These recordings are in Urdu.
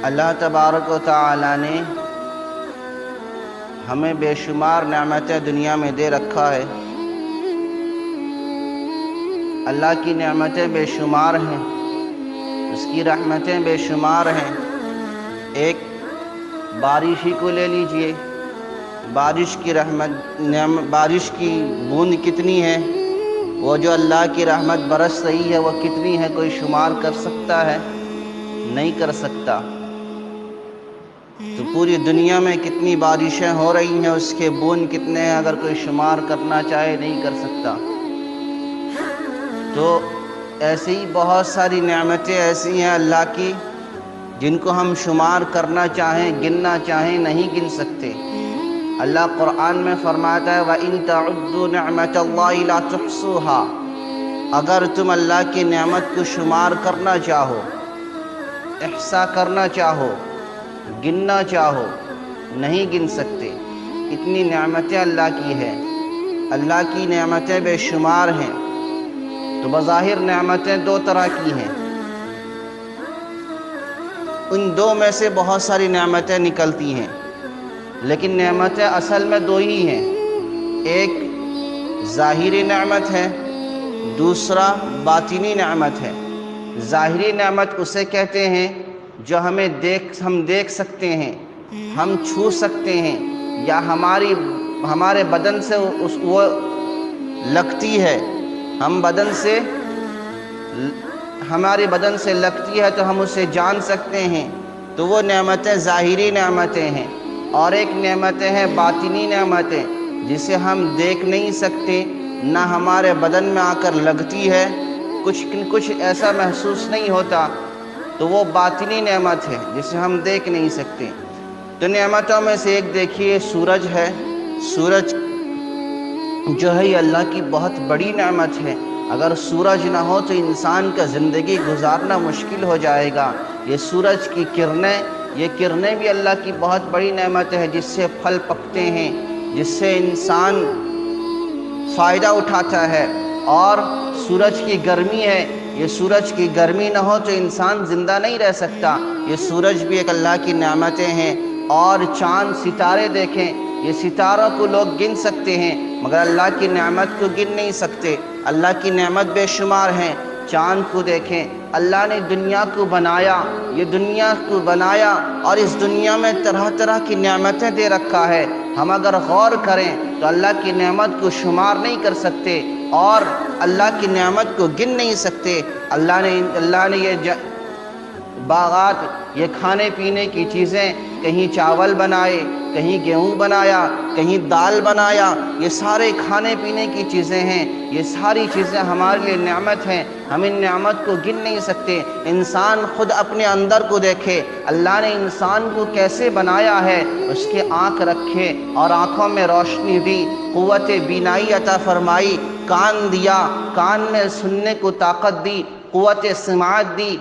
اللہ تبارک و تعالی نے ہمیں بے شمار نعمتیں دنیا میں دے رکھا ہے۔ اللہ کی نعمتیں بے شمار ہیں، اس کی رحمتیں بے شمار ہیں۔ ایک بارش ہی کو لے لیجئے، بارش کی بوند کتنی ہے، وہ جو اللہ کی رحمت برس رہی ہے وہ کتنی ہے، کوئی شمار کر سکتا ہے؟ نہیں کر سکتا۔ تو پوری دنیا میں کتنی بارشیں ہو رہی ہیں، اس کے بوند کتنے ہیں، اگر کوئی شمار کرنا چاہے نہیں کر سکتا۔ تو ایسی ہی بہت ساری نعمتیں ایسی ہیں اللہ کی جن کو ہم شمار کرنا چاہیں، گننا چاہیں، نہیں گن سکتے۔ اللہ قرآن میں فرماتا ہے وَإِن تَعُدُّوا نِعْمَةَ اللَّهِ لَا تُحْصُوهَا، اگر تم اللہ کی نعمت کو شمار کرنا چاہو، احصاء کرنا چاہو، گننا چاہو، نہیں گن سکتے۔ اتنی نعمتیں اللہ کی ہیں، اللہ کی نعمتیں بے شمار ہیں۔ تو بظاہر نعمتیں دو طرح کی ہیں، ان دو میں سے بہت ساری نعمتیں نکلتی ہیں، لیکن نعمتیں اصل میں دو ہی ہیں۔ ایک ظاہری نعمت ہے، دوسرا باطنی نعمت ہے۔ ظاہری نعمت اسے کہتے ہیں جو ہم دیکھ سکتے ہیں، ہم چھو سکتے ہیں، یا ہمارے بدن سے وہ لگتی ہے، ہمارے بدن سے لگتی ہے تو ہم اسے جان سکتے ہیں، تو وہ نعمتیں ظاہری نعمتیں ہیں۔ اور ایک نعمتیں ہیں باطنی نعمتیں، جسے ہم دیکھ نہیں سکتے، نہ ہمارے بدن میں آ کر لگتی ہے، کچھ ایسا محسوس نہیں ہوتا، تو وہ باطنی نعمت ہے جسے ہم دیکھ نہیں سکتے۔ تو نعمتوں میں سے ایک دیکھیے سورج ہے۔ سورج جو ہے یہ اللہ کی بہت بڑی نعمت ہے۔ اگر سورج نہ ہو تو انسان کا زندگی گزارنا مشکل ہو جائے گا۔ یہ سورج کی کرنیں بھی اللہ کی بہت بڑی نعمت ہے، جس سے پھل پکتے ہیں، جس سے انسان فائدہ اٹھاتا ہے۔ اور سورج کی گرمی ہے، یہ سورج کی گرمی نہ ہو تو انسان زندہ نہیں رہ سکتا۔ یہ سورج بھی ایک اللہ کی نعمتیں ہیں۔ اور چاند ستارے دیکھیں، یہ ستاروں کو لوگ گن سکتے ہیں مگر اللہ کی نعمت کو گن نہیں سکتے۔ اللہ کی نعمت بے شمار ہیں۔ چاند کو دیکھیں، اللہ نے دنیا کو بنایا، یہ دنیا کو بنایا اور اس دنیا میں طرح طرح کی نعمتیں دے رکھا ہے۔ ہم اگر غور کریں تو اللہ کی نعمت کو شمار نہیں کر سکتے اور اللہ کی نعمت کو گن نہیں سکتے۔ اللہ نے یہ باغات، یہ کھانے پینے کی چیزیں، کہیں چاول بنائے، کہیں گیہوں بنایا، کہیں دال بنایا، یہ سارے کھانے پینے کی چیزیں ہیں۔ یہ ساری چیزیں ہمارے لیے نعمت ہیں، ہم ان نعمت کو گن نہیں سکتے۔ انسان خود اپنے اندر کو دیکھے، اللہ نے انسان کو کیسے بنایا ہے۔ اس کے آنکھ رکھے اور آنکھوں میں روشنی دی، قوت بینائی عطا فرمائی، کان دیا، کان میں سننے کو طاقت دی، قوت سماعت دی،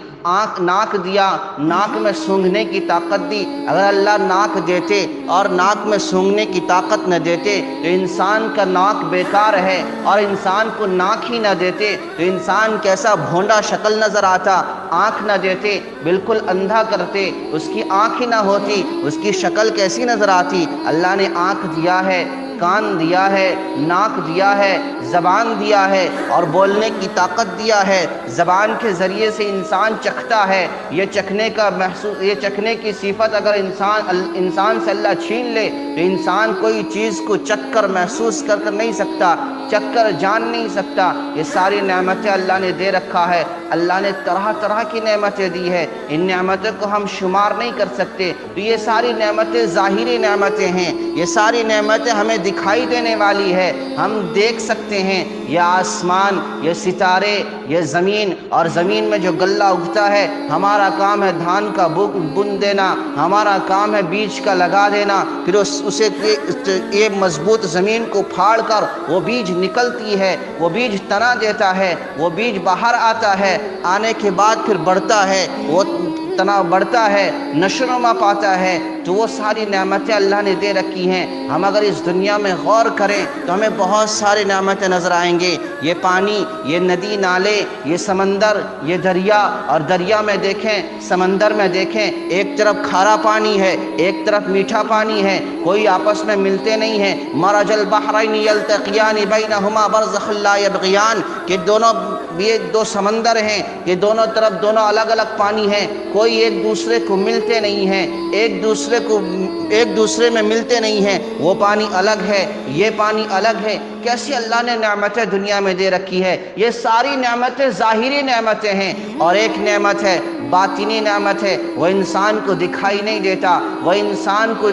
ناک دیا، ناک میں سونگھنے کی طاقت دی۔ اگر اللہ ناک دیتے اور ناک میں سونگھنے کی طاقت نہ دیتے تو انسان کا ناک بیکار ہے، اور انسان کو ناک ہی نہ دیتے تو انسان کیسا بھونڈا شکل نظر آتا۔ آنکھ نہ دیتے، بالکل اندھا کرتے، اس کی آنکھ ہی نہ ہوتی، اس کی شکل کیسی نظر آتی۔ اللہ نے آنکھ دیا ہے، کان دیا ہے، ناک دیا ہے، زبان دیا ہے اور بولنے کی طاقت دیا ہے۔ زبان کے ذریعے سے انسان چکھتا ہے، یہ چکھنے کی صفت اگر انسان سے اللہ چھین لے تو انسان کوئی چیز کو چکھ کر محسوس کر نہیں سکتا، چکھ کر جان نہیں سکتا۔ یہ ساری نعمتیں اللہ نے دے رکھا ہے۔ اللہ نے طرح طرح کی نعمتیں دی ہے، ان نعمتوں کو ہم شمار نہیں کر سکتے۔ تو یہ ساری نعمتیں ظاہری نعمتیں ہیں، یہ ساری نعمتیں ہمیں دکھائی دینے والی ہے، ہم دیکھ سکتے ہیں۔ یہ آسمان، یہ ستارے، یہ زمین، اور زمین میں جو غلہ اگتا ہے، ہمارا کام ہے دھان کا بن دینا، ہمارا کام ہے بیج کا لگا دینا، پھر اسے یہ مضبوط زمین کو پھاڑ کر وہ بیج نکلتی ہے، وہ بیج تنا دیتا ہے، وہ بیج باہر آتا ہے، آنے کے بعد پھر بڑھتا ہے، وہ تناؤ بڑھتا ہے، نشو و نما پاتا ہے، تو وہ ساری نعمتیں اللہ نے دے رکھی ہیں۔ ہم اگر اس دنیا میں غور کریں تو ہمیں بہت ساری نعمتیں نظر آئیں گے۔ یہ پانی، یہ ندی نالے، یہ سمندر، یہ دریا، اور دریا میں دیکھیں، سمندر میں دیکھیں، ایک طرف کھارا پانی ہے، ایک طرف میٹھا پانی ہے، کوئی آپس میں ملتے نہیں ہیں۔ مرج البحرین یلتقیان بینہما برزخ لا یبغیان، کہ دونوں یہ دو سمندر ہیں، کہ دونوں طرف دونوں الگ الگ پانی ہیں، کوئی ایک دوسرے کو ملتے نہیں ہیں، ایک دوسرے میں ملتے نہیں ہیں، وہ پانی الگ ہے، یہ پانی الگ ہے۔ کیسی اللہ نے نعمتیں دنیا میں دے رکھی ہے۔ یہ ساری نعمتیں ظاہری نعمتیں ہیں، اور ایک نعمت ہے باطنی نعمت ہے، وہ انسان کو دکھائی نہیں دیتا، وہ انسان کو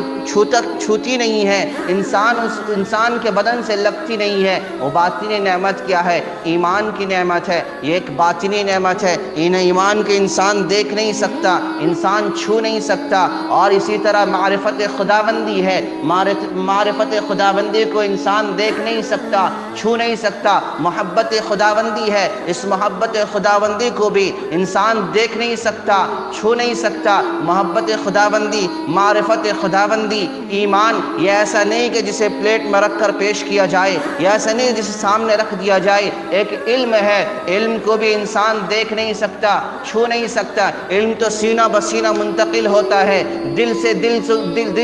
چھوتی نہیں ہے، انسان کے بدن سے لگتی نہیں ہے۔ وہ باطنی نعمت کیا ہے؟ ایمان کی نعمت ہے۔ یہ ایک باطنی نعمت ہے، ایمان کے انسان دیکھ نہیں سکتا، انسان چھو نہیں سکتا۔ اور اسی طرح معرفت خداوندی ہے، معرفت خداوندی کو انسان دیکھ نہیں سکتا، چھو نہیں سکتا۔ محبت خداوندی ہے، اس محبت خداوندی کو بھی انسان دیکھ نہیں سکتا، چھو نہیں سکتا۔ محبت خداوندی، معرفت خداوندی، ایمان، یہ ایسا نہیں کہ جسے پلیٹ میں رکھ کر پیش کیا جائے، یہ ایسا نہیں جسے سامنے رکھ دیا جائے۔ ایک علم ہے، علم کو بھی انسان دیکھ نہیں سکتا، چھو نہیں سکتا۔ علم تو سینہ بسینہ منتقل ہوتا ہے، دل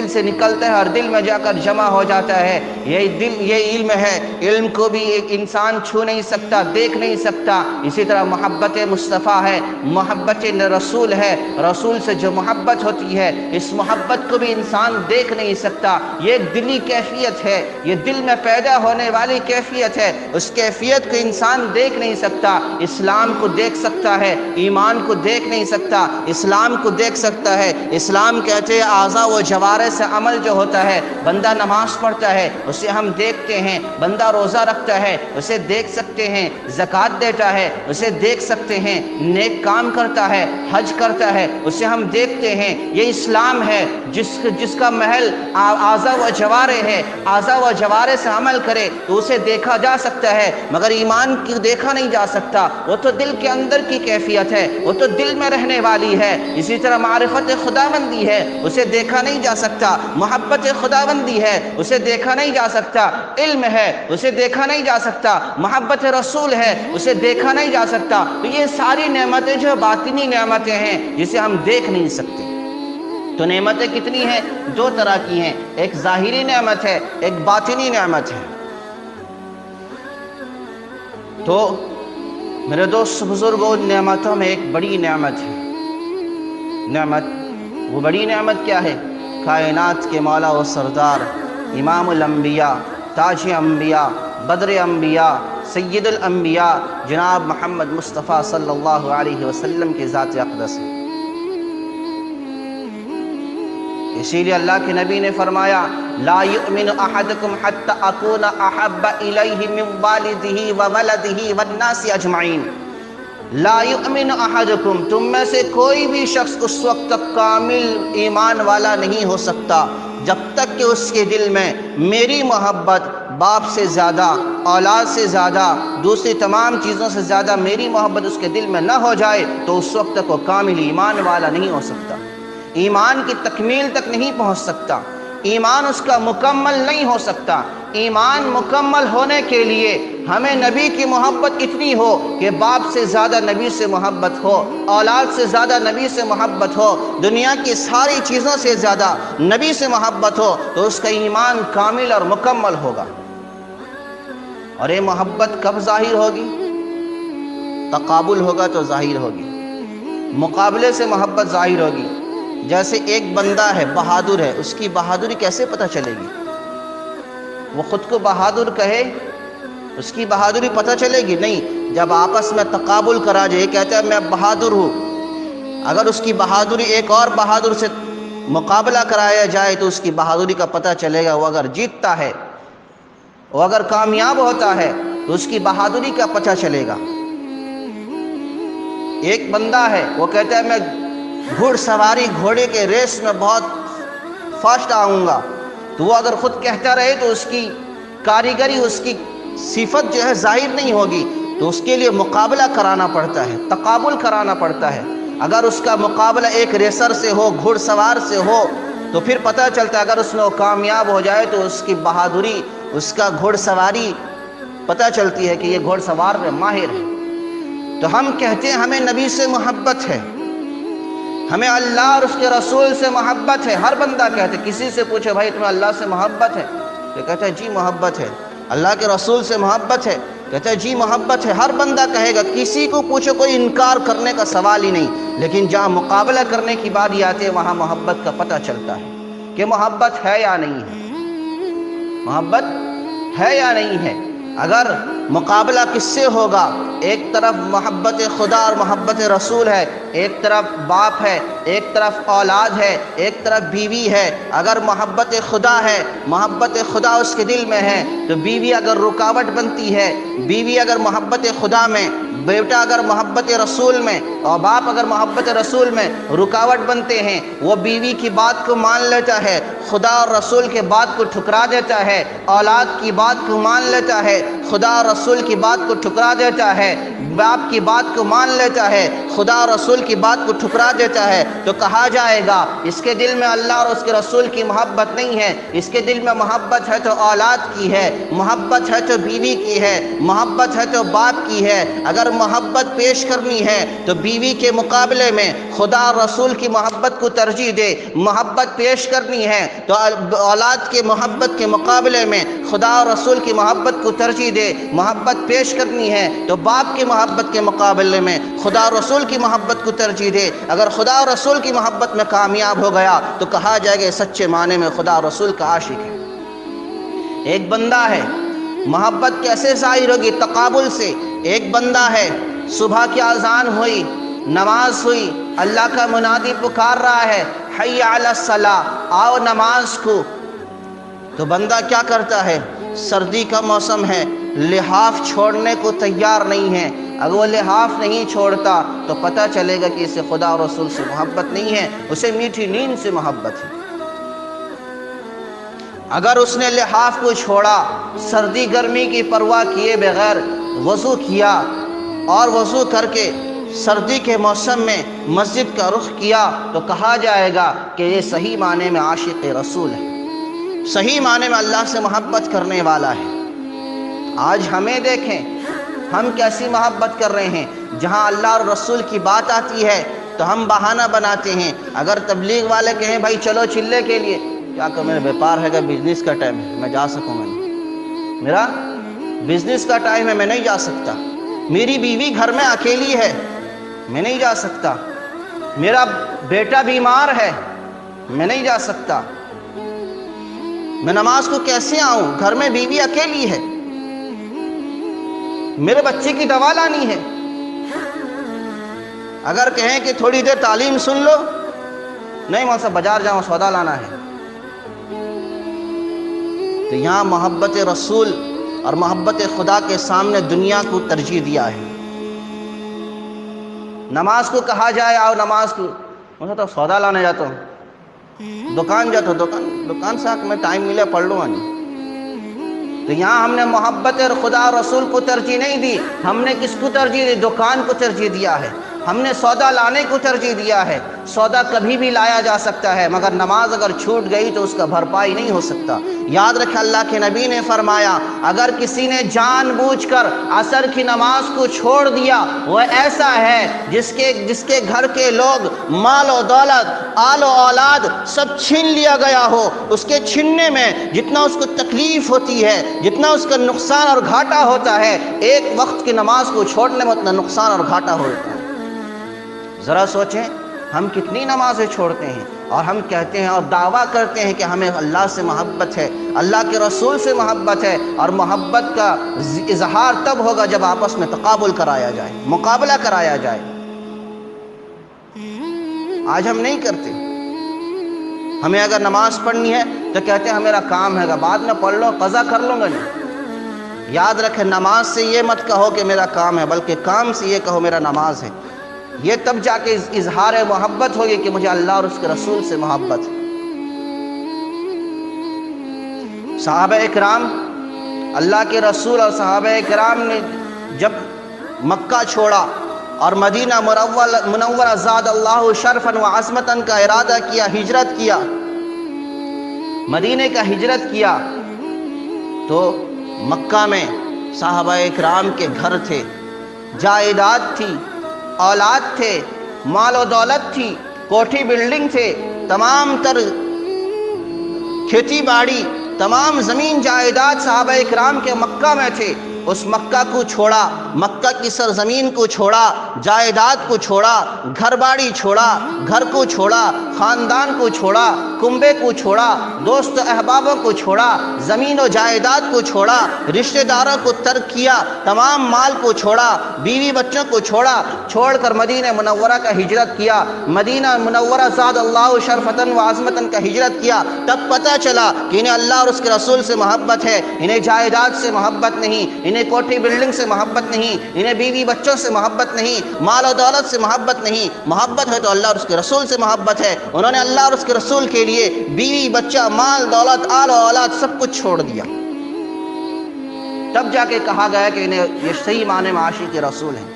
سے نکلتا ہے اور دل میں جا کر جمع ہو جاتا ہے۔ یہ علم ہے، علم کو بھی ایک انسان چھو نہیں سکتا، دیکھ نہیں سکتا۔ اسی طرح محبت مصطفیٰ ہے، محبت رسول ہے، رسول سے جو محبت ہوتی ہے، اس محبت کو بھی انسان دیکھ نہیں سکتا۔ یہ ایک دلی کیفیت ہے، یہ دل میں پیدا ہونے والی کیفیت ہے، اس کیفیت کو انسان دیکھ نہیں سکتا۔ اسلام کو دیکھ سکتا ہے، ایمان کو دیکھ نہیں سکتا۔ اسلام کو دیکھ سکتا ہے، اسلام کہتے ہیں اعضاء و جوارح سے عمل جو ہوتا ہے، بندہ نماز پڑھتا ہے اسے ہم دیکھتے ہیں، بندہ روزہ رکھتا ہے اسے دیکھ سکتے ہیں، زکوٰۃ دیتا ہے اسے دیکھ سکتے ہیں، نیک کام کرتا ہے، حج کرتا ہے اسے ہم دیکھتے ہیں۔ یہ اسلام ہے جس کا محل اعضاء و جوارح ہے، اعضاء و جوارح سے عمل کرے تو اسے دیکھا جا سکتا ہے، مگر ایمان کی دیکھا نہیں جا سکتا۔ وہ تو دل کے اندر کی کیفیت ہے، وہ تو دل میں رہنے والی ہے۔ اسی طرح معرفت خداوندی ہے، اسے دیکھا نہیں جا سکتا۔ محبت خداوندی ہے، اسے دیکھا نہیں جا سکتا۔ علم ہے، اسے دیکھا نہیں جا سکتا۔ محبت رسول ہے، اسے دیکھا نہیں جا سکتا۔ تو یہ ساری نعمتیں جو باطنی نعمتیں ہیں جسے ہم دیکھ نہیں سکتے۔ تو نعمتیں کتنی ہیں؟ دو طرح کی ہیں، ایک ظاہری نعمت ہے، ایک باطنی نعمت ہے۔ تو میرے دوست بزرگوں، نعمتوں میں ایک بڑی نعمت ہے۔ وہ بڑی نعمت کیا ہے؟ کائنات کے مولا و سردار، امام الانبیاء، تاج انبیاء، بدر انبیاء، سید الانبیاء، جناب محمد مصطفیٰ صلی اللہ علیہ وسلم کی ذات اقدس ہے۔ اسی لیے اللہ کے نبی نے فرمایا، لا یؤمن احدکم حتی اکون احب الیہ من والدہ وولدہ والناس اجمعین۔ لا یؤمن احدکم، تم میں سے کوئی بھی شخص اس وقت تک کامل ایمان والا نہیں ہو سکتا جب تک کہ اس کے دل میں میری محبت باپ سے زیادہ، اولاد سے زیادہ، دوسری تمام چیزوں سے زیادہ میری محبت اس کے دل میں نہ ہو جائے تو اس وقت تک وہ کامل ایمان والا نہیں ہو سکتا، ایمان کی تکمیل تک نہیں پہنچ سکتا، ایمان اس کا مکمل نہیں ہو سکتا۔ ایمان مکمل ہونے کے لیے ہمیں نبی کی محبت اتنی ہو کہ باپ سے زیادہ نبی سے محبت ہو، اولاد سے زیادہ نبی سے محبت ہو، دنیا کی ساری چیزوں سے زیادہ نبی سے محبت ہو، تو اس کا ایمان کامل اور مکمل ہوگا۔ اور یہ محبت کب ظاہر ہوگی؟ تقابل ہوگا تو ظاہر ہوگی، مقابلے سے محبت ظاہر ہوگی۔ جیسے ایک بندہ ہے، بہادر ہے، اس کی بہادری کیسے پتہ چلے گی؟ وہ خود کو بہادر کہے، اس کی بہادری پتہ چلے گی؟ نہیں، جب آپس میں تقابل کرا جائے، کہتا ہے میں بہادر ہوں، اگر اس کی بہادری ایک اور بہادر سے مقابلہ کرایا جائے تو اس کی بہادری کا پتہ چلے گا۔ وہ اگر جیتتا ہے، وہ اگر کامیاب ہوتا ہے تو اس کی بہادری کا پتہ چلے گا۔ ایک بندہ ہے، وہ کہتا ہے میں گھوڑ سواری، گھوڑے کے ریس میں بہت فاسٹ آؤں گا، تو وہ اگر خود کہتا رہے تو اس کی کاریگری، اس کی صفت جو ہے ظاہر نہیں ہوگی، تو اس کے لیے مقابلہ کرانا پڑتا ہے، تقابل کرانا پڑتا ہے۔ اگر اس کا مقابلہ ایک ریسر سے ہو، گھڑ سوار سے ہو، تو پھر پتہ چلتا ہے اگر اس میں وہ کامیاب ہو جائے تو اس کی بہادری، اس کا گھڑ سواری پتہ چلتی ہے کہ یہ گھڑ سوار میں ماہر ہے۔ تو ہم کہتے ہیں ہمیں نبی سے محبت ہے، ہمیں اللہ اور اس کے رسول سے محبت ہے۔ ہر بندہ کہتے، کسی سے پوچھے بھائی تمہیں اللہ سے محبت ہے، تو کہتا ہے جی محبت ہے۔ اللہ کے رسول سے محبت ہے، کہتا ہے جی محبت ہے۔ ہر بندہ کہے گا، کسی کو پوچھو کوئی انکار کرنے کا سوال ہی نہیں۔ لیکن جہاں مقابلہ کرنے کی بات آتی ہے وہاں محبت کا پتہ چلتا ہے کہ محبت ہے یا نہیں ہے، محبت ہے یا نہیں ہے۔ اگر مقابلہ کس سے ہوگا؟ ایک طرف محبت خدا اور محبت رسول ہے، ایک طرف باپ ہے، ایک طرف اولاد ہے، ایک طرف بیوی ہے۔ اگر محبت خدا ہے، محبت خدا اس کے دل میں ہے، تو بیوی اگر رکاوٹ بنتی ہے، بیوی اگر محبت خدا میں، بیٹا اگر محبت رسول میں، اور باپ اگر محبت رسول میں رکاوٹ بنتے ہیں، وہ بیوی کی بات کو مان لیتا ہے، خدا اور رسول کے بات کو ٹھکرا دیتا ہے، اولاد کی بات کو مان لیتا ہے، خدا اور رسول کی بات کو ٹھکرا دیتا ہے، باپ کی بات کو مان لیتا ہے، خدا اور رسول کی بات کو ٹھکرا دیتا ہے، تو کہا جائے گا اس کے دل میں اللہ اور اس کے رسول کی محبت نہیں ہے۔ اس کے دل میں محبت ہے تو اولاد کی ہے، محبت ہے تو بیوی کی ہے، محبت ہے تو باپ کی ہے۔ اگر محبت پیش کرنی ہے تو بیوی کے مقابلے میں خدا اور رسول کی محبت کو ترجیح دے، محبت پیش کرنی ہے تو اولاد کے محبت کے مقابلے میں خدا اور رسول کی محبت کو ترجیح دے، محبت پیش کرنی ہے تو باپ کی محبت کے مقابلے میں خدا اور رسول کی محبت کو ترجیح دے۔ اگر خدا اور رسول کی محبت میں کامیاب ہو گیا تو کہا جائے گا سچے معنی میں خدا اور رسول کا عاشق ہے۔ ایک بندہ ہے، محبت کیسے ظاہر ہوگی؟ تقابل سے۔ ایک بندہ ہے، صبح کی اذان ہوئی، نماز ہوئی، اللہ کا منادی پکار رہا ہے، حی علی الصلاۃ، آؤ نماز کو، تو بندہ کیا کرتا ہے؟ سردی کا موسم ہے، لحاف چھوڑنے کو تیار نہیں ہے۔ اگر وہ لحاف نہیں چھوڑتا تو پتہ چلے گا کہ اسے خدا اور رسول سے محبت نہیں ہے، اسے میٹھی نیند سے محبت ہے۔ اگر اس نے لحاف کو چھوڑا، سردی گرمی کی پرواہ کیے بغیر وضو کیا اور وضو کر کے سردی کے موسم میں مسجد کا رخ کیا، تو کہا جائے گا کہ یہ صحیح معنی میں عاشق رسول ہے، صحیح معنی میں اللہ سے محبت کرنے والا ہے۔ آج ہمیں دیکھیں ہم کیسی محبت کر رہے ہیں۔ جہاں اللہ اور رسول کی بات آتی ہے تو ہم بہانہ بناتے ہیں۔ اگر تبلیغ والے کہیں بھائی چلو چلے کے لیے، کیا کہ میرا بیپار ہے، بزنس کا ٹائم ہے، میں جا سکوں گا نہیں، میرا بزنس کا ٹائم ہے، میں نہیں جا سکتا، میری بیوی گھر میں اکیلی ہے، میں نہیں جا سکتا، میرا بیٹا بیمار ہے، میں نہیں جا سکتا، میں نماز کو کیسے آؤں، گھر میں بیوی اکیلی ہے، میرے بچے کی دوا لانی ہے۔ اگر کہیں کہ تھوڑی دیر تعلیم سن لو، نہیں مول صاحب بازار جاؤں سودا لانا ہے۔ تو یہاں محبت رسول اور محبت خدا کے سامنے دنیا کو ترجیح دیا ہے۔ نماز کو کہا جائے آؤ نماز کو، مول صاحب سودا لانے جاتا ہوں، دکان جاتا ہوں، دکان سے آ کے میں ٹائم ملے پڑھ لوں گا نہیں۔ تو یہاں ہم نے محبت خدا اور رسول کو ترجیح نہیں دی، ہم نے کس کو ترجیح دی؟ دکان کو ترجیح دیا ہے، ہم نے سودا لانے کو ترجیح دیا ہے۔ سودا کبھی بھی لایا جا سکتا ہے، مگر نماز اگر چھوٹ گئی تو اس کا بھرپائی نہیں ہو سکتا۔ یاد رکھیں اللہ کے نبی نے فرمایا اگر کسی نے جان بوجھ کر عصر کی نماز کو چھوڑ دیا، وہ ایسا ہے جس کے گھر کے لوگ مال و دولت، آل و اولاد سب چھین لیا گیا ہو۔ اس کے چھیننے میں جتنا اس کو تکلیف ہوتی ہے، جتنا اس کا نقصان اور گھاٹا ہوتا ہے، ایک وقت کی نماز کو چھوڑنے میں اتنا نقصان اور گھاٹا ہوتا ہے۔ ذرا سوچیں ہم کتنی نمازیں چھوڑتے ہیں اور ہم کہتے ہیں اور دعویٰ کرتے ہیں کہ ہمیں اللہ سے محبت ہے، اللہ کے رسول سے محبت ہے، اور محبت کا اظہار تب ہوگا جب آپس میں تقابل کرایا جائے، مقابلہ کرایا جائے۔ آج ہم نہیں کرتے۔ ہمیں اگر نماز پڑھنی ہے تو کہتے ہیں میرا کام ہے گا، بعد میں پڑھ لو، قضا کر لوں گا نہیں۔ یاد رکھیں نماز سے یہ مت کہو کہ میرا کام ہے، بلکہ کام سے یہ کہو میرا نماز ہے۔ یہ تب جا کے اظہار محبت ہوگی کہ مجھے اللہ اور اس کے رسول سے محبت ہے۔ صحابہ اکرام، اللہ کے رسول اور صحابہ اکرام نے جب مکہ چھوڑا اور مدینہ منورہ زاد اللہ شرفاً و عظمتاً کا ارادہ کیا، ہجرت کیا، مدینے کا ہجرت کیا، تو مکہ میں صحابہ اکرام کے گھر تھے، جائیداد تھی، اولاد تھے، مال و دولت تھی، کوٹھی بلڈنگ تھے، تمام تر کھیتی باڑی، تمام زمین جائیداد صحابہ اکرام کے مکہ میں تھے۔ اس مکہ کو چھوڑا، مکہ کی سرزمین کو چھوڑا، جائیداد کو چھوڑا، گھر باڑی چھوڑا، گھر کو چھوڑا، خاندان کو چھوڑا، کنبے کو چھوڑا، دوست احبابوں کو چھوڑا، زمین و جائیداد کو چھوڑا، رشتہ داروں کو ترک کیا، تمام مال کو چھوڑا، بیوی بچوں کو چھوڑا، چھوڑ کر مدینہ منورہ کا ہجرت کیا، مدینہ منورہ زاد اللہ شرفتاً و عظمتاً کا ہجرت کیا۔ تب پتہ چلا کہ انہیں اللہ اور اس کے رسول سے محبت ہے، انہیں جائیداد سے محبت نہیں، انہیں کوٹھی بلڈنگ سے محبت نہیں، انہیں بیوی بچوں سے محبت نہیں، مال و دولت سے محبت نہیں، محبت ہے تو اللہ اور اس کے رسول سے محبت ہے۔ انہوں نے اللہ اور اس کے رسول کے لیے بیوی بچہ، مال دولت، آل و اولاد سب کچھ چھوڑ دیا۔ تب جا کے کہا گیا کہ انہیں یہ صحیح معنی میں عاشق رسول ہیں۔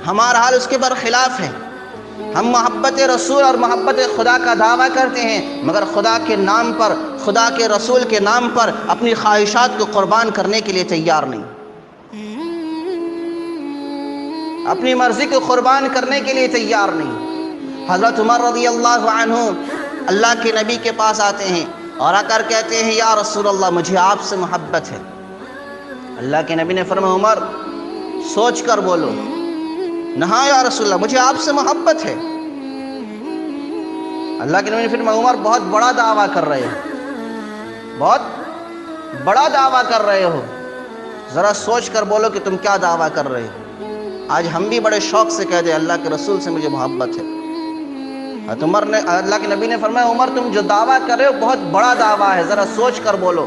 ہمارا حال اس کے برخلاف ہے۔ ہم محبت رسول اور محبت خدا کا دعویٰ کرتے ہیں، مگر خدا کے نام پر، خدا کے رسول کے نام پر اپنی خواہشات کو قربان کرنے کے لیے تیار نہیں، اپنی مرضی کو قربان کرنے کے لیے تیار نہیں۔ حضرت عمر رضی اللہ عنہ اللہ کے نبی کے پاس آتے ہیں اور آ کر کہتے ہیں یا رسول اللہ مجھے آپ سے محبت ہے۔ اللہ کے نبی نے فرمایا عمر سوچ کر بولو، نہاں یا رسول اللہ مجھے آپ سے محبت ہے۔ اللہ کے نبی نے فرمایا عمر بہت بڑا دعویٰ کر رہے ہو، بہت بڑا دعویٰ کر رہے ہو، ذرا سوچ کر بولو کہ تم کیا دعویٰ کر رہے ہو۔ آج ہم بھی بڑے شوق سے کہہ دیں اللہ کے رسول سے مجھے محبت ہے۔ عمر نے، اللہ کے نبی نے فرمایا عمر تم جو دعویٰ کر رہے ہو بہت بڑا دعویٰ ہے، ذرا سوچ کر بولو۔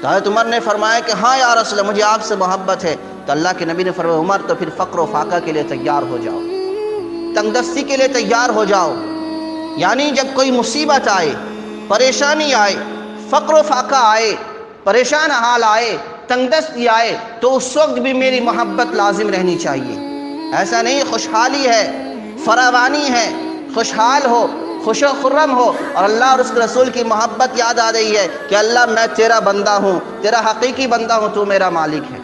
تو حضرت عمر نے فرمایا کہ ہاں یا رسول اللہ مجھے آپ سے محبت ہے۔ تو اللہ کے نبی نے فرمایا عمر تو پھر فقر و فاقہ کے لیے تیار ہو جاؤ، تنگ دستی کے لیے تیار ہو جاؤ۔ یعنی جب کوئی مصیبت آئے، پریشانی آئے، فقر و فاقہ آئے، پریشان حال آئے، تنگ دستی آئے، تو اس وقت بھی میری محبت لازم رہنی چاہیے۔ ایسا نہیں خوشحالی ہے، فراوانی ہے، خوشحال ہو، خوش و خرم ہو اور اللہ اور اس کے رسول کی محبت یاد آ رہی ہے کہ اللہ میں تیرا بندہ ہوں، تیرا حقیقی بندہ ہوں، تو میرا مالک ہے۔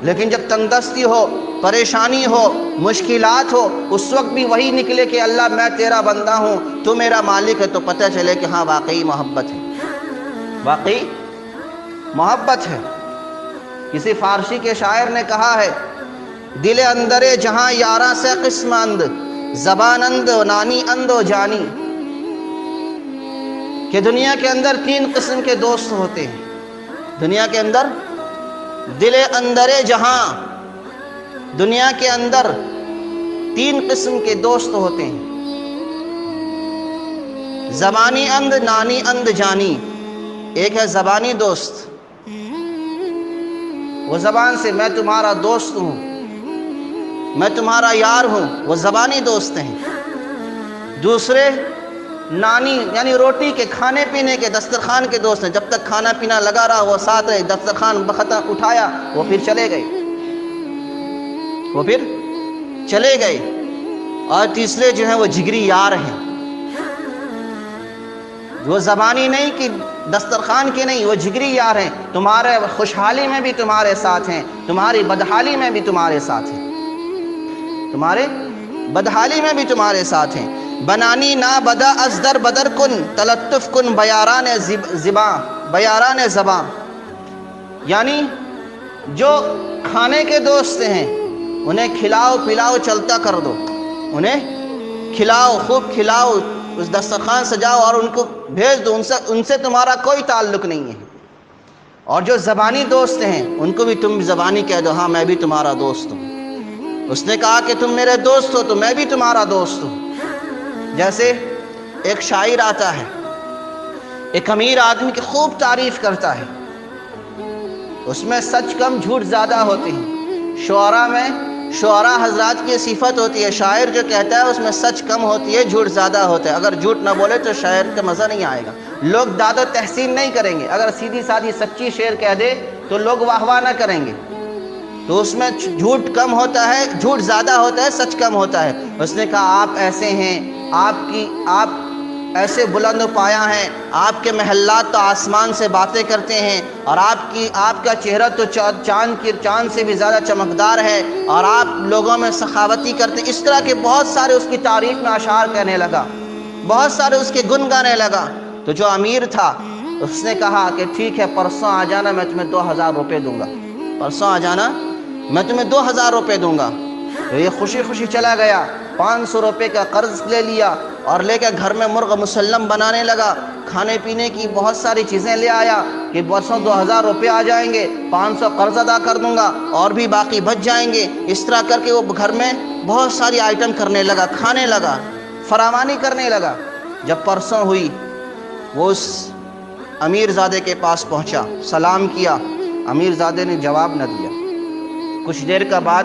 لیکن جب تنگ دستی ہو، پریشانی ہو، مشکلات ہو، اس وقت بھی وہی نکلے کہ اللہ میں تیرا بندہ ہوں، تو میرا مالک ہے، تو پتہ چلے کہ ہاں واقعی محبت ہے، واقعی محبت ہے۔ کسی فارسی کے شاعر نے کہا ہے دل اندر جہاں یاراں سے قسم اند، زبان اند و نانی اند و جانی، کہ دنیا کے اندر تین قسم کے دوست ہوتے ہیں۔ دنیا کے اندر دل اندر جہاں، دنیا کے اندر تین قسم کے دوست ہوتے ہیں، زبانی اند، نانی اند، جانی۔ ایک ہے زبانی دوست، وہ زبان سے میں تمہارا دوست ہوں، میں تمہارا یار ہوں، وہ زبانی دوست ہیں۔ دوسرے نانی یعنی روٹی کے، کھانے پینے کے، دسترخوان کے دوست ہیں، جب تک کھانا پینا لگا رہا وہ ساتھ رہے، دسترخوان بختم اٹھایا وہ پھر چلے گئے، وہ پھر چلے گئے۔ اور تیسرے جو ہیں وہ جگری یار ہیں، وہ زبانی نہیں کہ دسترخوان کے نہیں، وہ جگری یار ہیں، تمہارے خوشحالی میں بھی تمہارے ساتھ ہیں، تمہاری بدحالی میں بھی تمہارے ساتھ ہیں، تمہارے بدحالی میں بھی تمہارے ساتھ ہیں۔ بنانی نا بدا از در بدر کن، تلطف کن بیاران زباں، بیاران زباں۔ یعنی جو کھانے کے دوست ہیں انہیں کھلاؤ پلاؤ چلتا کر دو، انہیں کھلاؤ، خوب کھلاؤ، اس دسترخوان سجاؤ اور ان کو بھیج دو، ان سے تمہارا کوئی تعلق نہیں ہے۔ اور جو زبانی دوست ہیں ان کو بھی تم زبانی کہہ دو، ہاں میں بھی تمہارا دوست ہوں۔ اس نے کہا کہ تم میرے دوست ہو تو میں بھی تمہارا دوست ہوں۔ جیسے ایک شاعر آتا ہے، ایک امیر آدمی کی خوب تعریف کرتا ہے، اس میں سچ کم جھوٹ زیادہ ہوتے ہیں۔ شعراء حضرات کی صفت ہوتی ہے، شاعر جو کہتا ہے اس میں سچ کم ہوتی ہے، جھوٹ زیادہ ہوتا ہے۔ اگر جھوٹ نہ بولے تو شاعر کا مزہ نہیں آئے گا، لوگ داد و تحسین نہیں کریں گے۔ اگر سیدھی سادھی سچی شعر کہہ دے تو لوگ واہ واہ نہ کریں گے۔ تو اس میں جھوٹ کم ہوتا ہے، جھوٹ زیادہ ہوتا ہے، سچ کم ہوتا ہے۔ اس نے کہا آپ ایسے ہیں، آپ ایسے بلند و پایا ہیں، آپ کے محلات تو آسمان سے باتیں کرتے ہیں، اور آپ کا چہرہ تو چاند سے بھی زیادہ چمکدار ہے، اور آپ لوگوں میں سخاوتی کرتے ہیں۔ اس طرح کے بہت سارے اس کی تعریف میں اشعار کہنے لگا، بہت سارے اس کے گن گانے لگا۔ تو جو امیر تھا اس نے کہا کہ ٹھیک ہے، پرسوں آ جانا، میں تمہیں 2000 روپے دوں گا، پرسوں آ جانا، میں تمہیں 2000 روپے دوں گا۔ تو یہ خوشی خوشی چلا گیا، 500 روپے کا قرض لے لیا، اور لے کے گھر میں مرغ مسلم بنانے لگا، کھانے پینے کی بہت ساری چیزیں لے آیا کہ پرسوں 2000 روپے آ جائیں گے، 500 قرض ادا کر دوں گا، اور بھی باقی بچ جائیں گے۔ اس طرح کر کے وہ گھر میں بہت ساری آئٹم کرنے لگا، کھانے لگا، فراوانی کرنے لگا۔ جب پرسوں ہوئی، وہ اس امیر زادے کے پاس پہنچا، سلام کیا، امیر زادے نے جواب نہ دیا۔ کچھ دیر کا بعد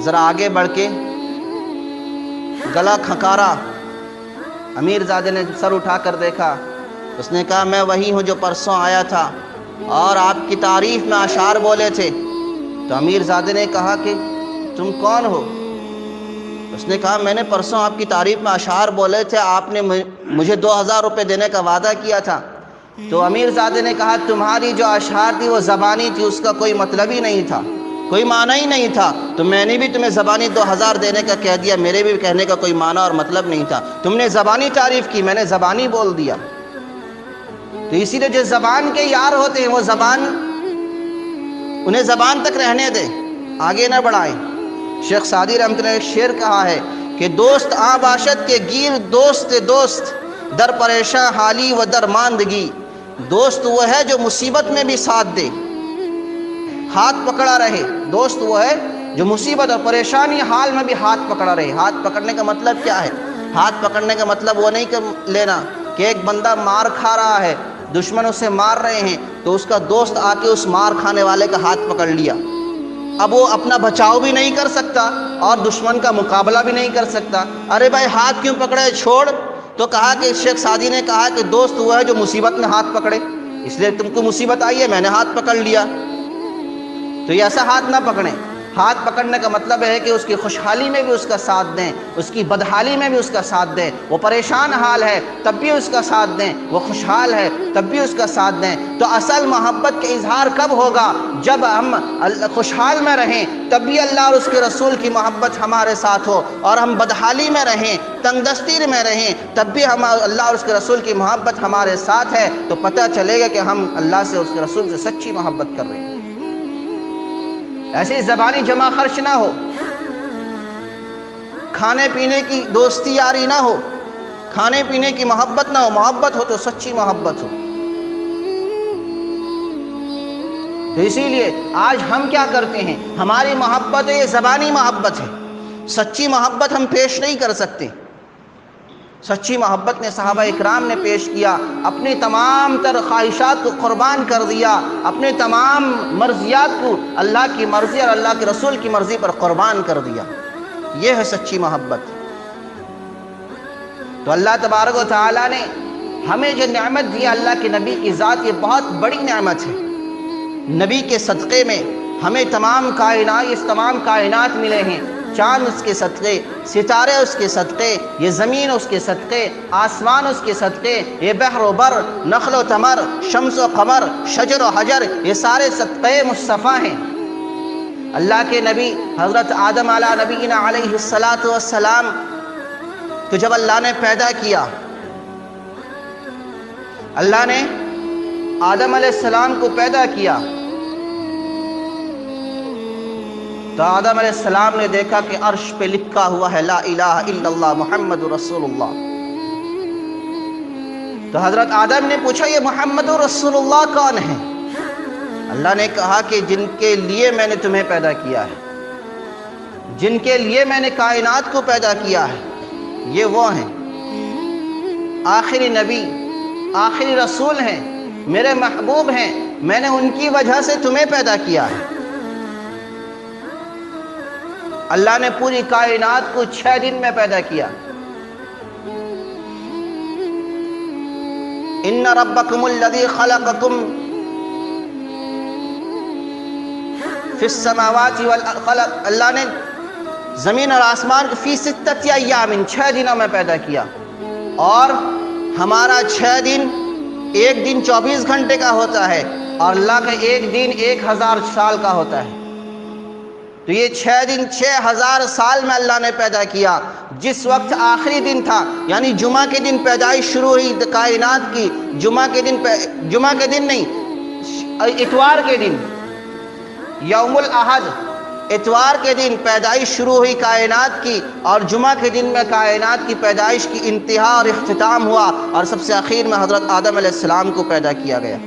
ذرا آگے بڑھ کے گلا کھنکارا، امیر زادے نے سر اٹھا کر دیکھا، اس نے کہا میں وہی ہوں جو پرسوں آیا تھا اور آپ کی تعریف میں اشعار بولے تھے۔ تو امیر زادے نے کہا کہ تم کون ہو؟ اس نے کہا میں نے پرسوں آپ کی تعریف میں اشعار بولے تھے، آپ نے مجھے 2000 روپے دینے کا وعدہ کیا تھا۔ تو امیر زادے نے کہا تمہاری جو اشعار تھی وہ زبانی تھی، اس کا کوئی مطلب ہی نہیں تھا، کوئی معنی ہی نہیں تھا، تو میں نے بھی تمہیں زبانی 2000 دینے کا کہہ دیا، میرے بھی کہنے کا کوئی معنی اور مطلب نہیں تھا، تم نے زبانی تعریف کی، میں نے زبانی بول دیا۔ تو اسی لیے جو زبان کے یار ہوتے ہیں وہ انہیں زبان تک رہنے دیں، آگے نہ بڑھائیں۔ شیخ سعدی رحمۃ اللہ نے ایک شعر کہا ہے کہ دوست آ باشد کے گیر دوست در پریشاں حالی و در ماندگی، دوست وہ ہے جو مصیبت میں بھی ساتھ دے، ہاتھ پکڑا رہے۔ دوست وہ ہے جو مصیبت اور پریشانی حال میں بھی ہاتھ پکڑا رہے۔ ہاتھ پکڑنے کا مطلب کیا ہے؟ ہاتھ پکڑنے کا مطلب وہ نہیں کہ لینا کہ ایک بندہ مار کھا رہا ہے، دشمن اسے مار رہے ہیں، تو اس کا دوست آ کے اس مار کھانے والے کا ہاتھ پکڑ لیا، اب وہ اپنا بچاؤ بھی نہیں کر سکتا اور دشمن کا مقابلہ بھی نہیں کر سکتا۔ ارے بھائی ہاتھ کیوں پکڑے، چھوڑ۔ تو کہا کہ شیخ سعدی نے کہا کہ دوست وہ ہے جو مصیبت میں ہاتھ پکڑے، اس لیے تم کو مصیبت آئی ہے، میں نے ہاتھ پکڑ لیا۔ تو یہ ایسا ہاتھ نہ پکڑیں۔ ہاتھ پکڑنے کا مطلب ہے کہ اس کی خوشحالی میں بھی اس کا ساتھ دیں، اس کی بدحالی میں بھی اس کا ساتھ دیں۔ وہ پریشان حال ہے تب بھی اس کا ساتھ دیں، وہ خوشحال ہے تب بھی اس کا ساتھ دیں۔ تو اصل محبت کا اظہار کب ہوگا؟ جب ہم خوشحال میں رہیں تب بھی اللہ اور اس کے رسول کی محبت ہمارے ساتھ ہو، اور ہم بدحالی میں رہیں، تنگ دستی میں رہیں، تب بھی ہم اللہ اور اس کے رسول کی محبت ہمارے ساتھ ہے، تو پتہ چلے گا کہ ہم اللہ سے، اس کے رسول سے سچی محبت کر رہے ہیں۔ ایسی زبانی جمع خرچ نہ ہو، کھانے پینے کی دوستی یاری نہ ہو، کھانے پینے کی محبت نہ ہو، محبت ہو تو سچی محبت ہو۔ تو اسی لیے آج ہم کیا کرتے ہیں، ہماری محبت یہ زبانی محبت ہے، سچی محبت ہم پیش نہیں کر سکتے۔ سچی محبت نے صحابہ اکرام نے پیش کیا، اپنی تمام تر خواہشات کو قربان کر دیا، اپنے تمام مرضیات کو اللہ کی مرضی اور اللہ کے رسول کی مرضی پر قربان کر دیا۔ یہ ہے سچی محبت۔ تو اللہ تبارک و تعالیٰ نے ہمیں جو نعمت دی اللہ کے نبی کی ذات، یہ بہت بڑی نعمت ہے۔ نبی کے صدقے میں ہمیں تمام کائنات ملے ہیں، چاند اس کے صدقے، ستارے اس کے صدقے، یہ زمین اس کے صدقے، آسمان اس کے صدقے، یہ بحر و بر، نخل و تمر، شمس و قمر، شجر و حجر، یہ سارے صدقے مصطفیٰ ہیں۔ اللہ کے نبی حضرت آدم علیہ نبینا علیہ السلام تو جب اللہ نے پیدا کیا، اللہ نے آدم علیہ السلام کو پیدا کیا، تو آدم علیہ السلام نے دیکھا کہ عرش پہ لکھا ہوا ہے لا الہ الا اللہ محمد رسول اللہ۔ تو حضرت آدم نے پوچھا یہ محمد رسول اللہ کون ہے؟ اللہ نے کہا کہ جن کے لیے میں نے تمہیں پیدا کیا ہے، جن کے لیے میں نے کائنات کو پیدا کیا ہے، یہ وہ ہیں، آخری نبی، آخری رسول ہیں، میرے محبوب ہیں، میں نے ان کی وجہ سے تمہیں پیدا کیا ہے۔ اللہ نے پوری کائنات کو 6 دن میں پیدا کیا۔ ان ربکم الذی خلقکم فی السماوات والخلق، اللہ نے زمین اور آسمان کو فی ستۃ ایام، 6 دنوں میں پیدا کیا، اور ہمارا 6 دن، ایک دن 24 گھنٹے کا ہوتا ہے اور اللہ کا ایک دن 1000 سال کا ہوتا ہے۔ تو یہ 6 دن 6000 سال میں اللہ نے پیدا کیا۔ جس وقت آخری دن تھا، یعنی جمعہ کے دن پیدائش شروع ہوئی کائنات کی، جمعہ کے دن نہیں، اتوار کے دن، یوم الاحد، اتوار کے دن پیدائش شروع ہوئی کائنات کی، اور جمعہ کے دن میں کائنات کی پیدائش کی انتہا اور اختتام ہوا، اور سب سے آخر میں حضرت آدم علیہ السلام کو پیدا کیا گیا۔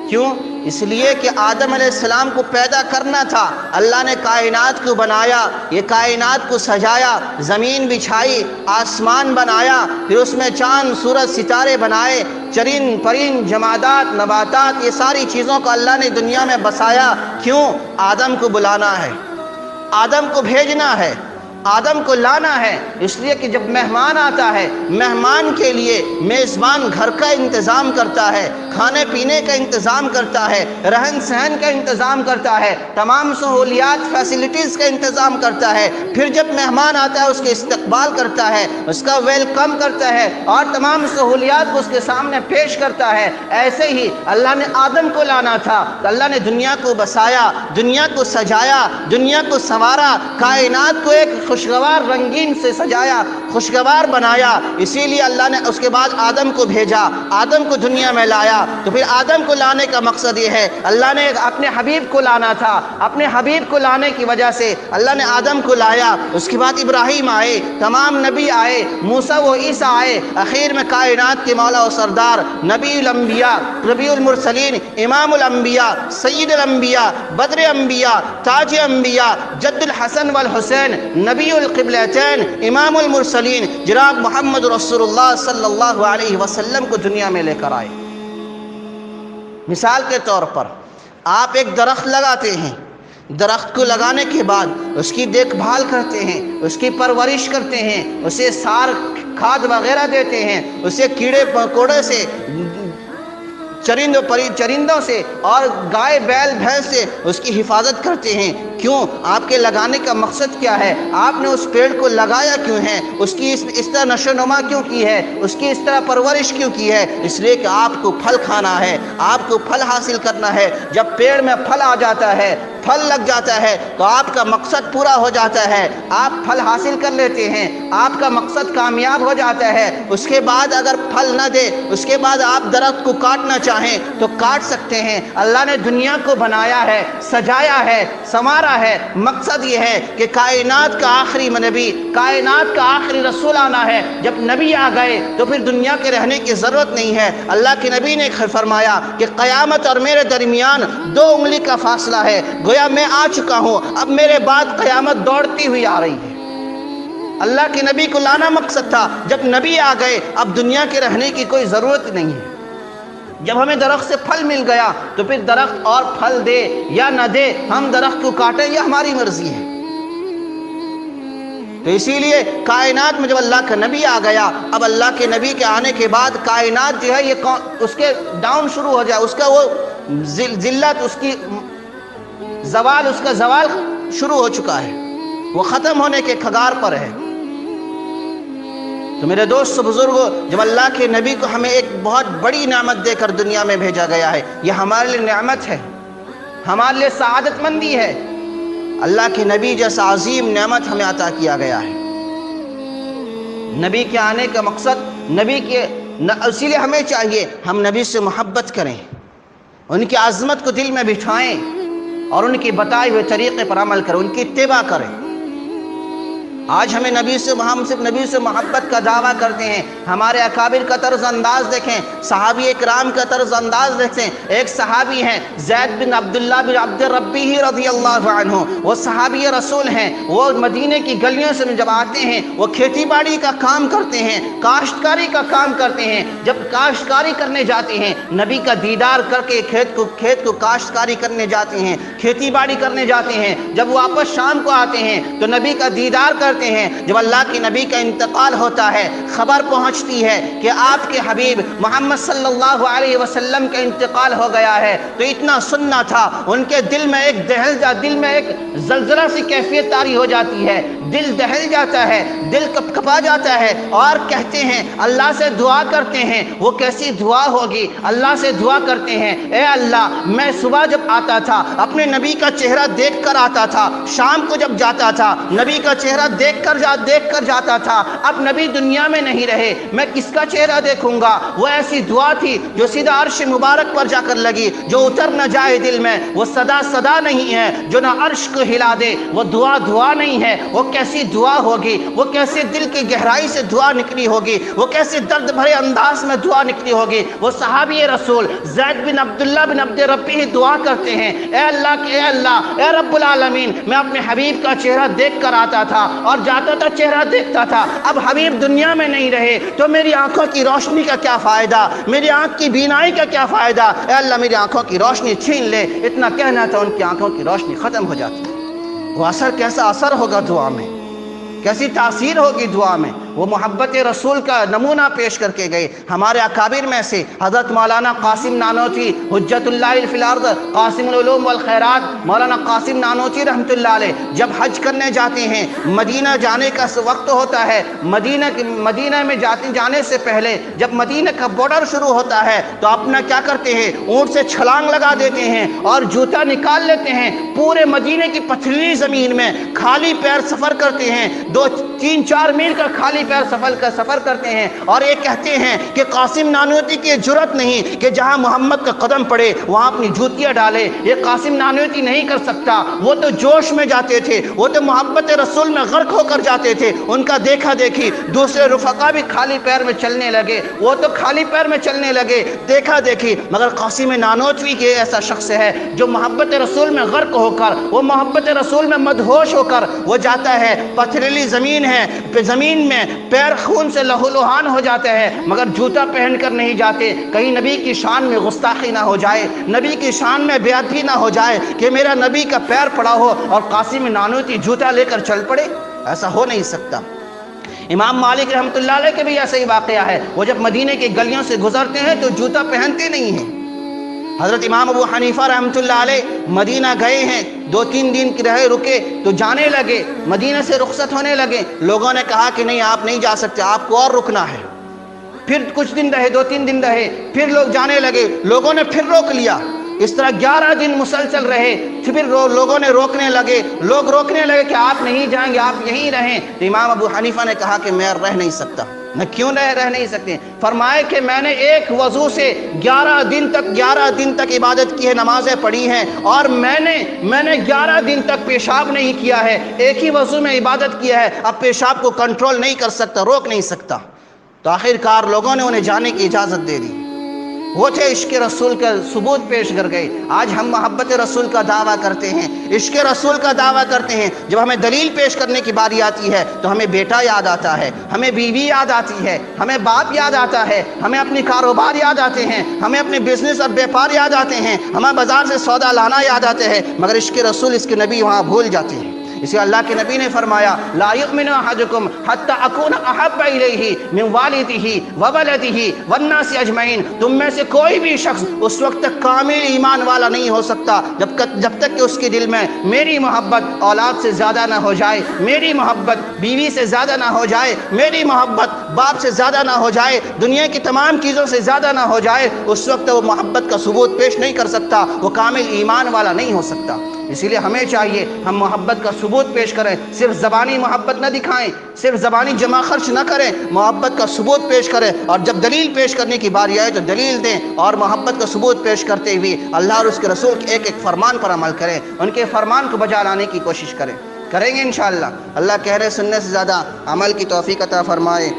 کیوں؟ اس لیے کہ آدم علیہ السلام کو پیدا کرنا تھا۔ اللہ نے کائنات کو بنایا، یہ کائنات کو سجایا، زمین بچھائی، آسمان بنایا، پھر اس میں چاند، سورج، ستارے بنائے، چرند پرند، جمادات، نباتات، یہ ساری چیزوں کو اللہ نے دنیا میں بسایا۔ کیوں؟ آدم کو بلانا ہے، آدم کو بھیجنا ہے، آدم کو لانا ہے۔ اس لیے کہ جب مہمان آتا ہے، مہمان کے لیے میزبان گھر کا انتظام کرتا ہے، کھانے پینے کا انتظام کرتا ہے، رہن سہن کا انتظام کرتا ہے، تمام سہولیات، فیسلٹیز کا انتظام کرتا ہے۔ پھر جب مہمان آتا ہے اس کے استقبال کرتا ہے، اس کا ویلکم کرتا ہے، اور تمام سہولیات کو اس کے سامنے پیش کرتا ہے۔ ایسے ہی اللہ نے آدم کو لانا تھا، اللہ نے دنیا کو بسایا، دنیا کو سجایا، دنیا کو سنوارا، کائنات کو ایک خوشگوار رنگین سے سجایا، خوشگوار بنایا۔ اسی لیے اللہ نے اس کے بعد آدم کو بھیجا، آدم کو دنیا میں لایا۔ تو پھر آدم کو لانے کا مقصد یہ ہے، اللہ نے اپنے حبیب کو لانا تھا، اپنے حبیب کو لانے کی وجہ سے اللہ نے آدم کو لایا۔ اس کے بعد ابراہیم آئے، تمام نبی آئے، موسیٰ و عیسیٰ آئے، اخیر میں کائنات کے مولا و سردار، نبی الانبیاء، نبی المرسلین، امام الانبیاء، سید الانبیاء، بدر انبیاء، تاج انبیاء، جد الحسن والحسین، نبی القبلتین، امام المرسلین، جناب محمد رسول اللہ صلی اللہ علیہ وسلم کو دنیا میں لے کر آئے۔ مثال کے طور پر آپ ایک درخت لگاتے ہیں، درخت کو لگانے کے بعد اس کی دیکھ بھال کرتے ہیں، اس کی پرورش کرتے ہیں، اسے سار کھاد وغیرہ دیتے ہیں، اسے کیڑے مکوڑے سے، چرندوں سے اور گائے بیل بھینس سے اس کی حفاظت کرتے ہیں۔ کیوں؟ آپ کے لگانے کا مقصد کیا ہے؟ آپ نے اس پیڑ کو لگایا کیوں ہے؟ اس کی اس طرح نشو نما کیوں کی ہے؟ اس کی اس طرح پرورش کیوں کی ہے؟ اس لیے کہ آپ کو پھل کھانا ہے، آپ کو پھل حاصل کرنا ہے۔ جب پیڑ میں پھل آ جاتا ہے، پھل لگ جاتا ہے، تو آپ کا مقصد پورا ہو جاتا ہے، آپ پھل حاصل کر لیتے ہیں، آپ کا مقصد کامیاب ہو جاتا ہے۔ اس کے بعد اگر پھل نہ دے، اس کے بعد آپ درخت کو کاٹنا چاہیں تو کاٹ سکتے ہیں۔ اللہ نے دنیا کو بنایا ہے، سجایا ہے، سنوارا ہے۔ مقصد یہ ہے کہ کائنات کا آخری نبی، کائنات کا آخری رسول آنا ہے۔ جب نبی آ گئے تو پھر دنیا کے رہنے کی ضرورت نہیں ہے۔ اللہ کے نبی نے فرمایا کہ قیامت اور میرے درمیان 2 انگلی کا فاصلہ ہے، گویا میں آ چکا ہوں، اب میرے بعد قیامت دوڑتی ہوئی آ رہی ہے۔ اللہ کے نبی کو لانا مقصد تھا۔ جب نبی آ گئے اب دنیا کے رہنے کی کوئی ضرورت نہیں ہے۔ جب ہمیں درخت سے پھل مل گیا تو پھر درخت اور پھل دے یا نہ دے، ہم درخت کو کاٹیں یہ ہماری مرضی ہے۔ تو اسی لیے کائنات میں جب اللہ کا نبی آ گیا، اب اللہ کے نبی کے آنے کے بعد کائنات جو ہے یہ اس کے ڈاؤن شروع ہو جائے، اس کا وہ ذلت، اس کی زوال، اس کا زوال شروع ہو چکا ہے، وہ ختم ہونے کے کگار پر ہے۔ تو میرے دوست بزرگوں، جب اللہ کے نبی کو ہمیں ایک بہت بڑی نعمت دے کر دنیا میں بھیجا گیا ہے، یہ ہمارے لیے نعمت ہے، ہمارے لیے سعادت مندی ہے۔ اللہ کے نبی جیسا عظیم نعمت ہمیں عطا کیا گیا ہے۔ نبی کے آنے کا مقصد، اسی لیے ہمیں چاہیے ہم نبی سے محبت کریں، ان کی عظمت کو دل میں بٹھائیں اور ان کی بتائے ہوئے طریقے پر عمل کریں، ان کی اتباع کریں۔ آج ہم صرف نبی سے محبت کا دعویٰ کرتے ہیں۔ ہمارے اکابر کا طرز انداز دیکھیں، صحابی اکرام کا طرز انداز دیکھیں۔ ایک صحابی ہیں زید بن عبداللہ بن عبد ربی رضی اللہ عنہ، وہ صحابی رسول ہیں۔ وہ مدینے کی گلیوں سے جب آتے ہیں وہ کھیتی باڑی کا کام کرتے ہیں، کاشتکاری کا کام کرتے ہیں۔ جب کاشتکاری کرنے جاتے ہیں، نبی کا دیدار کر کے کھیت کو کاشتکاری کرنے جاتے ہیں، کھیتی باڑی کرنے جاتے ہیں۔ جب واپس شام کو آتے ہیں تو نبی کا دیدار کرتے کرتے ہیں جب اللہ کے نبی کا انتقال ہوتا ہے، خبر پہنچتی ہے کہ آپ کے حبیب محمد صلی اللہ علیہ وسلم کا انتقال ہو گیا ہے، تو اتنا سننا تھا، ان کے دل میں ایک دل میں ایک زلزلہ سی کیفیت طاری ہو جاتی ہے، دل دہل جاتا ہے، دل کپا جاتا ہے، اور کہتے ہیں اللہ سے دعا کرتے ہیں۔ وہ کیسی دعا ہوگی؟ اللہ سے دعا کرتے ہیں، اے اللہ، میں صبح جب آتا تھا اپنے نبی کا چہرہ دیکھ کر آتا تھا، شام کو جب جاتا تھا نبی کا چہرہ دیکھ کر جاتا تھا، اب نبی دنیا میں نہیں رہے، میں کس کا چہرہ دیکھوں گا؟ وہ ایسی دعا تھی جو سیدھا عرش مبارک پر جا کر لگی، جو اتر نہ جائے دل میں، وہ صدا نہیں ہے جو نہ عرش کو ہلا دے، وہ دعا نہیں ہے، وہ کیسی دعا ہوگی؟ وہ کیسے دل کی گہرائی سے دعا نکلی ہوگی؟ وہ کیسے درد بھرے انداز میں دعا نکلی ہوگی؟ وہ صحابی رسول زید بن عبداللہ بن عبد ربی دعا کرتے ہیں، اے اللہ، اے رب العالمین، میں اپنے حبیب کا چہرہ دیکھ کر آتا تھا اور جاتا تھا، چہرہ دیکھتا تھا، اب حبیب دنیا میں نہیں رہے تو میری آنکھوں کی روشنی کا کیا فائدہ؟ میری آنکھ کی بینائی کا کیا فائدہ؟ اے اللہ، میری آنکھوں کی روشنی چھین لے۔ اتنا کہنا تھا، ان کی آنکھوں کی روشنی ختم ہو جاتی۔ وہ کیسا اثر ہوگا دعا میں، کیسی تاثیر ہوگی دعا میں؟ وہ محبت رسول کا نمونہ پیش کر کے گئے۔ ہمارے اکابر میں سے حضرت مولانا قاسم نانوتوی حجت اللہ فی الارض، قاسم العلوم والخیرات، مولانا قاسم نانوتوی رحمۃ اللہ علیہ جب حج کرنے جاتے ہیں، مدینہ جانے کا وقت ہوتا ہے، مدینہ میں جانے سے پہلے جب مدینہ کا بارڈر شروع ہوتا ہے تو اپنا کیا کرتے ہیں؟ اونٹ سے چھلانگ لگا دیتے ہیں اور جوتا نکال لیتے ہیں، پورے مدینہ کی پتھریلی زمین میں خالی پیر سفر کرتے ہیں، 2-3-4 میل کا خالی پیر سفر کرتے ہیں، اور یہ کہتے ہیں کہ قاسم نانوتوی کی جرأت نہیں کہ جہاں محمد کا قدم پڑے وہاں اپنی جوتیاں ڈالے، یہ قاسم نانوتوی نہیں کر سکتا۔ وہ تو جوش میں جاتے تھے، وہ تو محبت رسول میں غرق ہو کر جاتے تھے، ان کا دیکھا دیکھی دوسرے رفقا بھی خالی پیر میں چلنے لگے، وہ تو خالی پیر میں چلنے لگے، دیکھا دیکھی۔ مگر قاسم نانوتوی کے ایسا شخص ہے جو محبت رسول میں غرق ہو کر، وہ محبت رسول میں مدہوش ہو کر وہ جاتا ہے، پتھریلی زمین ہے، زمین میں پیر خون سے لہولہان ہو جاتے ہیں، مگر جوتا پہن کر نہیں جاتے، کہیں نبی کی شان میں گستاخی نہ ہو جائے، نبی کی شان میں بے ادبی نہ ہو جائے کہ میرا نبی کا پیر پڑا ہو اور قاسم نانوتوی جوتا لے کر چل پڑے۔ ایسا ہو نہیں سکتا۔ امام مالک رحمۃ اللہ علیہ کے بھی ایسا ہی واقعہ ہے، وہ جب مدینے کی گلیوں سے گزرتے ہیں تو جوتا پہنتے نہیں ہیں۔ حضرت امام ابو حنیفہ رحمۃ اللہ علیہ مدینہ گئے ہیں، 2-3 دن کی رکے تو جانے لگے، مدینہ سے رخصت ہونے لگے، لوگوں نے کہا کہ نہیں، آپ نہیں جا سکتے، آپ کو اور رکنا ہے۔ پھر کچھ دن رہے، 2-3 دن رہے، پھر لوگ جانے لگے، لوگوں نے پھر روک لیا، اس طرح 11 دن مسلسل رہے، پھر لوگوں نے روکنے لگے کہ آپ نہیں جائیں گے، آپ یہیں رہیں۔ تو امام ابو حنیفہ نے کہا کہ میں رہ نہیں سکتا۔ نہ کیوں رہ نہیں سکتے؟ فرمائے کہ میں نے ایک وضو سے 11 دن تک عبادت کی ہے، نمازیں پڑھی ہیں، اور میں نے 11 دن تک پیشاب نہیں کیا ہے، ایک ہی وضو میں عبادت کیا ہے، اب پیشاب کو کنٹرول نہیں کر سکتا، روک نہیں سکتا۔ تو آخرکار لوگوں نے انہیں جانے کی اجازت دے دی۔ وہ تھے عشق رسول کا ثبوت پیش کر گئے۔ آج ہم محبت رسول کا دعویٰ کرتے ہیں، عشق رسول کا دعویٰ کرتے ہیں، جب ہمیں دلیل پیش کرنے کی باری آتی ہے تو ہمیں بیٹا یاد آتا ہے، ہمیں بیوی یاد آتی ہے، ہمیں باپ یاد آتا ہے، ہمیں اپنی کاروبار یاد آتے ہیں، ہمیں اپنے بزنس اور بیپار یاد آتے ہیں، ہمیں بازار سے سودا لانا یاد آتے ہیں، مگر عشق رسول، اس کے نبی وہاں بھول جاتے ہیں۔ اسی اللہ کے نبی نے فرمایا، لا یؤمن احدکم حتی اکون احب الیہ من والدہ وولدہ والناس اجمعین، تم میں سے کوئی بھی شخص اس وقت تک کامل ایمان والا نہیں ہو سکتا جب تک کہ اس کے دل میں میری محبت اولاد سے زیادہ نہ ہو جائے، میری محبت بیوی سے زیادہ نہ ہو جائے، میری محبت باپ سے زیادہ نہ ہو جائے، دنیا کی تمام چیزوں سے زیادہ نہ ہو جائے، اس وقت وہ محبت کا ثبوت پیش نہیں کر سکتا، وہ کامل ایمان والا نہیں ہو سکتا۔ اسی لیے ہمیں چاہیے ہم محبت کا ثبوت پیش کریں، صرف زبانی محبت نہ دکھائیں، صرف زبانی جمع خرچ نہ کریں، محبت کا ثبوت پیش کریں، اور جب دلیل پیش کرنے کی باری آئے تو دلیل دیں، اور محبت کا ثبوت پیش کرتے ہوئے اللہ اور اس کے رسول کے ایک فرمان پر عمل کریں، ان کے فرمان کو بجا لانے کی کوشش کریں گے انشاءاللہ۔ اللہ کہنے سننے سے زیادہ عمل کی توفیق عطا فرمائے۔